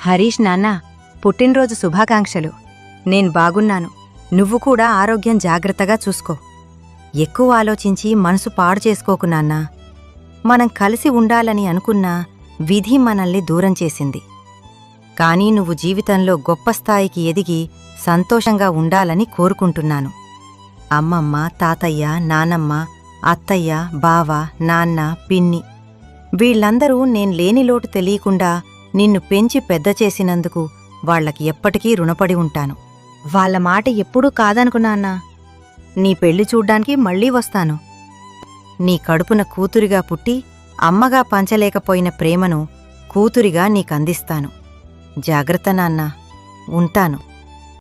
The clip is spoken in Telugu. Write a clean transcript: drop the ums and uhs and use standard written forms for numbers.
హరీష్ నాన్నా, పుట్టినరోజు శుభాకాంక్షలు. నేను బాగున్నాను. నువ్వు కూడా ఆరోగ్యం జాగ్రత్తగా చూసుకో. ఎక్కువ ఆలోచించి మనసు పాడు చేసుకోకు నాన్నా. మనం కలిసి ఉండాలని అనుకున్నా విధి మనల్ని దూరం చేసింది. కానీ నువ్వు జీవితంలో గొప్ప స్థాయికి ఎదిగి సంతోషంగా ఉండాలని కోరుకుంటున్నాను. అమ్మమ్మ, తాతయ్య, నానమ్మ, అత్తయ్య, బావ, నాన్న, పిన్ని వీళ్లందరూ నేను లేని లోటు తెలియకుండా నిన్ను పెంచి పెద్ద చేసినందుకు వాళ్లకి ఎప్పటికీ రుణపడి ఉంటాను. వాళ్ళ మాట ఎప్పుడూ కాదనుకున్నానా. నీ పెళ్లి చూడ్డానికి మళ్ళీ వస్తాను. నీ కడుపున కూతురిగా పుట్టి అమ్మగా పంచలేకపోయిన ప్రేమను కూతురిగా నీకందిస్తాను. జాగ్రత్త నాన్నా, ఉంటాను.